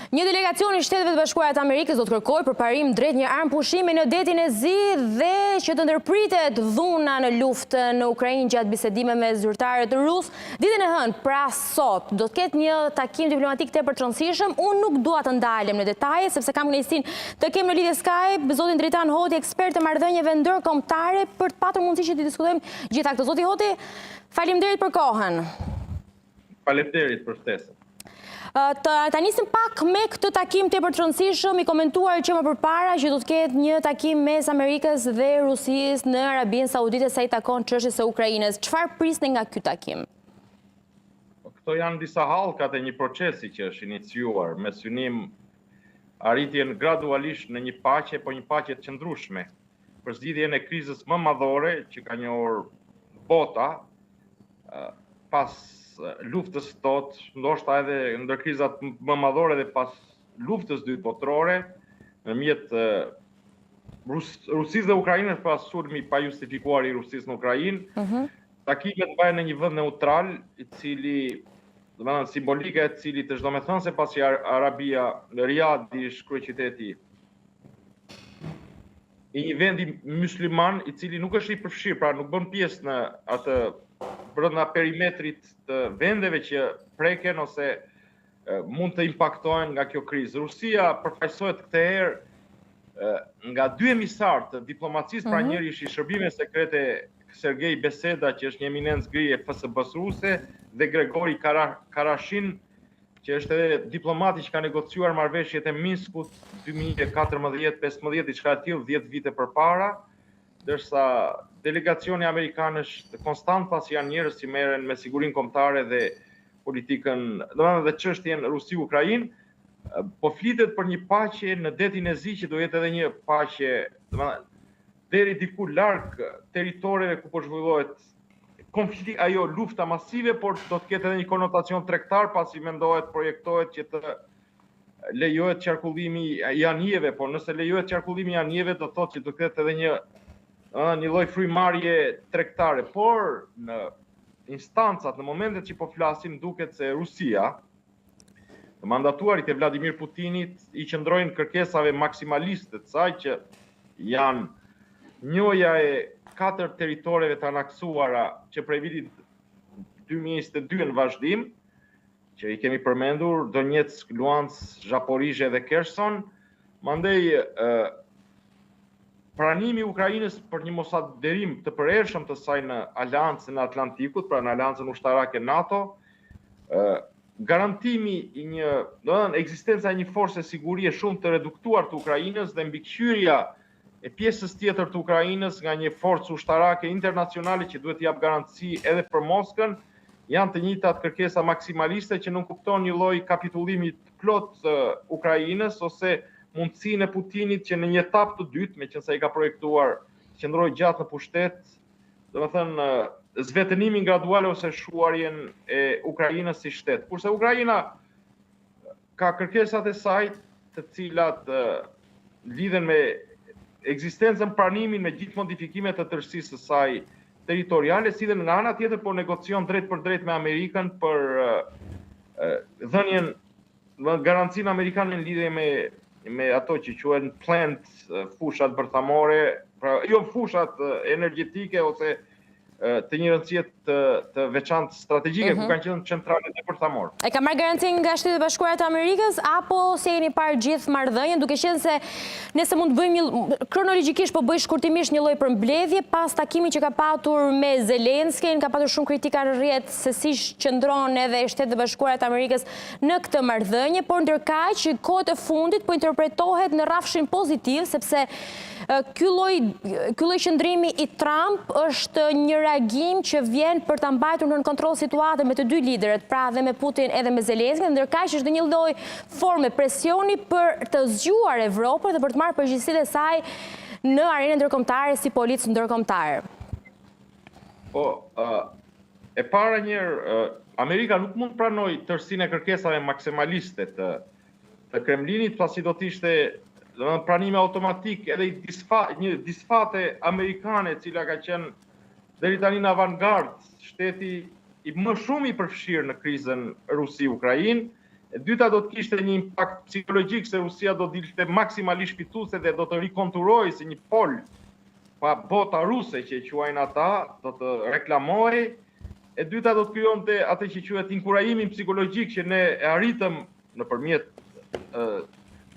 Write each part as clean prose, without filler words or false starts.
Një delegacion i Shteteve të Bashkuara të Amerikës do të kërkojë përparim drejt një armë pushimi në detin e Zi dhe që të ndërpritet dhuna në luftën në Ukrainë gjatë bisedimeve me zyrtarët rus. Ditën e hënë, pra sot, do të ketë një takim diplomatik tepër të rëndësishëm. Unë nuk dua të ndalem në detaje sepse kam kënaqësinë të kem në lidhje Skype zotin Dritan Hoti, ekspert të marrëdhënieve ndërkombëtare, për të patur mundësi që të diskutojmë gjitha këto. Zoti Hoti, faleminderit për kohën. Faleminderit për ftesën. Ta nisim pak me këtë takim tepër të rëndësishëm, i komentuar që më përpara që do të ketë një takim mes Amerikës dhe Rusisë në Arabinë Saudite sa i takon çështjes së Ukrainës. Çfarë prisni nga ky takim? Këto janë disa hallkat e një procesi që është iniciuar me synim arritjen gradualisht në një paqe, po një paqe të qëndrueshme për zgjidhjen e krizës më madhore që ka njohur bota pas luftës tot, ndoshta edhe ndër krizat më madhore dhe pas luftës dytë botërore, nëmjet Rusisë dhe Ukrainës pas sulmi pa justifikuar i Rusisë në Ukrainë. Takimet bëhen në një vend neutral, i cili, domethënë simbolike, i cili të çdo me thënë se pasi Arabia, Riyadh ish kryeqyteti i një vendi mysliman, i cili nuk është i përfshirë, pra nuk bën pjesë në atë brenda perimetrit të vendeve që preken ose mund të impaktohen nga kjo krizë. Rusia përfaqësohet këtë herë nga dy emisar të diplomacisë, pra njëri ishi shërbime sekrete Sergej Beseda, që është një eminencë gri e FSB-s ruse, dhe Grigori Karashin, që është edhe diplomati që ka negociuar marrëveshjet e Minskut 2014-15, diçka e tillë 10 vite përpara, ndërsa delegacioni amerikan është konstant pasi janë njerëz që merren me sigurinë kombëtare dhe politikën, domethënë dhe çështjen Rusi-Ukrainë, po flitet për një paqe në detin e Zi që do jetë edhe një paqe, domethënë deri diku larg territoreve ku po zhvillohet konflikti, ajo lufta masive, por do të ketë edhe një konotacion tregtar pasi mendohet, projektohet që të lejohet qarkullimi i anijeve, por nëse lejohet qarkullimi i anijeve do thotë që do ketë edhe një lloj frymarrje tregtare, por në instancat, në momentet që po flasim, duket se Rusia, të mandatuarit e Vladimir Putinit, i qëndrojnë kërkesave maksimaliste të saj që janë njoja e 4 territoreve të anaksuara që prej vitit 2022 në vazhdim, që i kemi përmendur, Donetsk, Luhansk, Zaporizhje dhe Kherson, mandej pranimi i Ukrainës për një mosaderim të përhershëm të saj në Aleancën e Atlantikut, pra në Aleancën Ushtarake NATO, garantimi i ekzistenca e një force sigurie shumë të reduktuar të Ukrainës dhe mbikëqyrja e pjesës tjetër të Ukrainës nga një forcë ushtarake internacionale që duhet t'i jap garanci edhe për Moskën, janë të njëjtat kërkesa maksimaliste që nuk kupton një lloj kapitullimi të plot të Ukrainës ose mundësinë e Putinit që në një etapë të dytë, meqense ai ka projektuar qëndroj gjatë në pushtet, domethënë zvetënimin gradual ose shuarjen e Ukrainës si shtet. Kurse Ukraina ka kërkesat e saj, të cilat lidhen me ekzistencën, pranimin me gjithë modifikimet të tërësisë së saj territoriale, si dhe nga ana tjetër po negocion drejt për drejt me Amerikën për dhënien garancinë amerikane në lidhje me ato që quhen plant, fushat bërthamore, pra jo fushat energjetike ose të një rëndësie të veçantë strategjike, ku kanë qenë centralet e bërthamore. E ka marrë garancin nga Shtetet e Bashkuara të Amerikës, apo se jeni parë gjithë marrëdhënien, duke qenë se nëse mund të bëjmë kronologjikisht, po bëj shkurtimisht një lloj përmbledhje pas takimit që ka patur me Zelenskin, ka patur shumë kritika në rrjet se si qëndron edhe Shtetet e Bashkuara të Amerikës në këtë marrëdhënie, por ndërkaq që kohët e fundit po interpretohet në rrafshin pozitiv, sepse ky lloj qëndrimi i Trump është një reagim që vjen për ta mbajtur në kontroll situatën me të dy liderët, pra dhe me Putin edhe me Zelenskin, ndërkaq është një lloj forme presioni për të zgjuar Evropën dhe për të marrë përgjegjësitë e saj në arenën ndërkombëtare si policë ndërkombëtare. Po, e para njëherë, Amerika nuk mund pranoj tërësinë e kërkesave maksimaliste të Kremlinit, pasi do të ishte pranime automatik edhe një disfate amerikane, cila ka qenë deri tani në avantgard, shteti i më shumë i përfshirë në krizën Rusi-Ukrainë, E dyta do të kishte një impakt psikologjik se Rusia do të dilte maksimalisht fituese dhe do të rikonturojë si një pol pa bota ruse që e quajnë ata, do të reklamojë. E dyta do të krijonte atë që quhet inkurajimin psikologjik që ne e arritëm nëpërmjet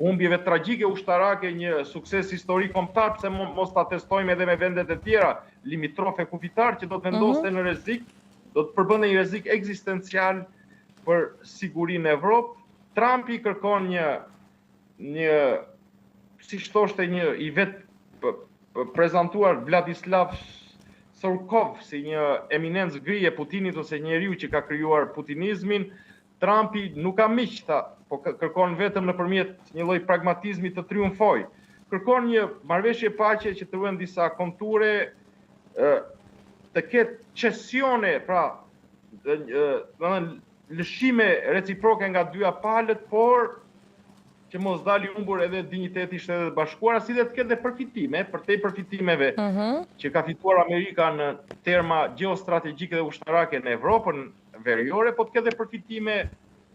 humbjeve tragjike ushtarake një sukses historik kombëtar, pse mos ta testojmë edhe me vendet e tjera limitrofe kufitar që do të vendoste në rrezik, do të përbënte një rrezik ekzistencial për sigurinë e Evropë. Trumpi kërkon një siç thoshte një i vetë prezantuar Vladislav Surkov si një eminencë gri e Putinit ose njeriu që ka krijuar putinizmin. Trumpi nuk ka miq, po kërkon vetëm nëpërmjet një lloj pragmatizmi të triumfoj. Kërkon një marrëveshje paqe që të ruajë disa konture, të ketë qesione, pra lëshime reciproke nga dyja palët, por që mos dali humbur edhe dinjiteti i Shtetet Bashkuara, si dhe të ketë dhe përfitime, përtej përfitimeve që ka fituar Amerika në terma gjeostrategjike dhe ushtarake në Evropën veriore, po të ketë dhe përfitime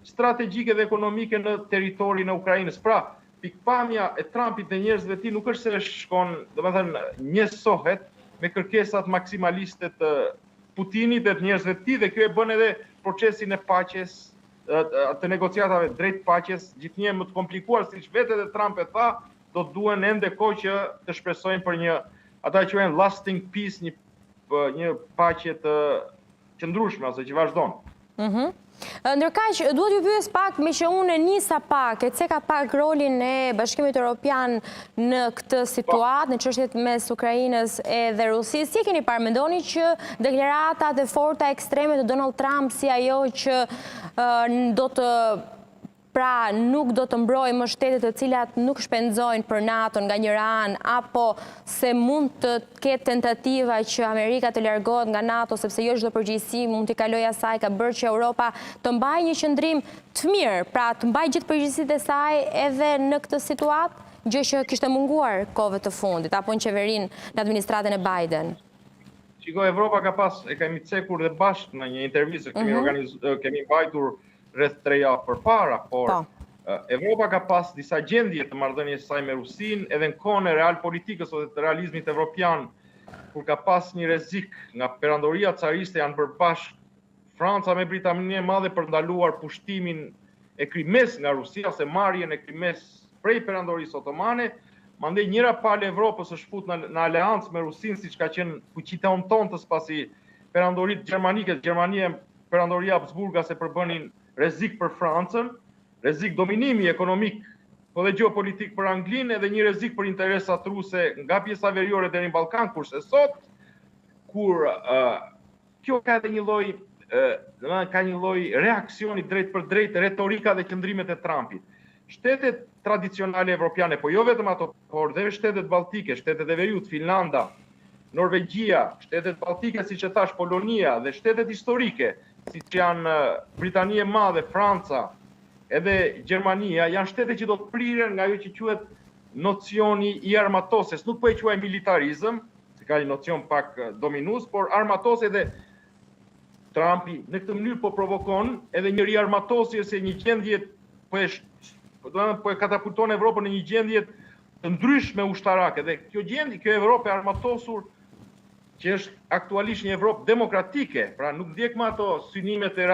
strategjike dhe ekonomike në territorin e Ukrainës. Pra, pikpamja e Trumpit dhe njerëzve të tij nuk është se shkon, domethënë, njësohet me kërkesat maksimaliste të Putinit dhe të njerëzve të tij, dhe kjo e bën edhe procesin e paqes, të negociatave drejt paqes gjithnjë më të komplikuar, siç vetë edhe Trump e tha, do të duhen ende kohë që të shpresojnë për një, ata që quhen lasting peace, një paqe të qëndrueshme ose që vazhdon. Ndërkaq, duhet ju pyes pak, me që unë nisa pak, e ceka pak rolin e Bashkimit Evropian në këtë situatë, në çështjet mes Ukrainës dhe Rusisë. Si e keni parë, mendoni që deklaratat e forta ekstreme të Donald Trump si ajo që nuk do të mbrojë më shtetet të cilat nuk shpenzojnë për NATO nga njëra anë, apo se mund të ketë tentativa që Amerika të largohet nga NATO sepse jo çdo përgjegjësi mund t'i kalojë asaj, ka bërë që Europa të mbajë një qëndrim të mirë, pra të mbajë gjithë përgjegjësitë e saj edhe në këtë situatë, gjë që kishte munguar kohëve të fundit, apo në qeverinë në administratën e Biden. Shiko, Evropa ka pas, e kemi cekur dhe bashkë në një intervistë, kemi mbajtur rreth 3 javë përpara, por Evropa ka pas disa gjendje të marrëdhënies saj me Rusinë edhe në kohën e realpolitikës ose të realizmit evropian, kur ka pas një rrezik nga perandoria cariste janë bërë bashkë Franca me Britaninë e Madhe për ndaluar pushtimin e Krimes nga Rusia, ose marrjen e Krimes prej perandorisë otomane. Mandej njëra palë Evropës është fut në aleancë me Rusinë, siç ka qenë fuqitë ontëntës pasi perandoritë gjermanike, Gjermania perandoria Habsburgase përbënin rrezik për Francën, rrezik dominimi ekonomik, po dhe geopolitik për Anglinë, edhe një rrezik për interesat ruse nga pjesa veriore deri në Ballkan, kurse sot, kur kjo ka edhe një lloj reaksioni drejt për drejt retorika dhe qëndrimet e Trumpit. Shtetet tradicionale evropiane, po jo vetëm ato, por dhe shtetet balltike, shtetet e veriut, Finlanda, Norvegjia, shtetet balltike, siç e thash, Polonia dhe shtetet historike, siç janë Britania e Madhe, Franca, edhe Gjermania, janë shtete që do të priren nga ajo që quhet nocioni i armatoses. Nuk po e quaj militarizëm, se ka një nocion pak dominues, por armatose, dhe Trumpi në këtë mënyrë po provokon edhe një riarmatosje, se një gjendje po e katapulton Evropën në një gjendje të ndryshme ushtarake, dhe kjo gjendje, kjo Evropë e armatosur, që është aktualisht një Evropë demokratike, pra nuk ndjek më ato synimet e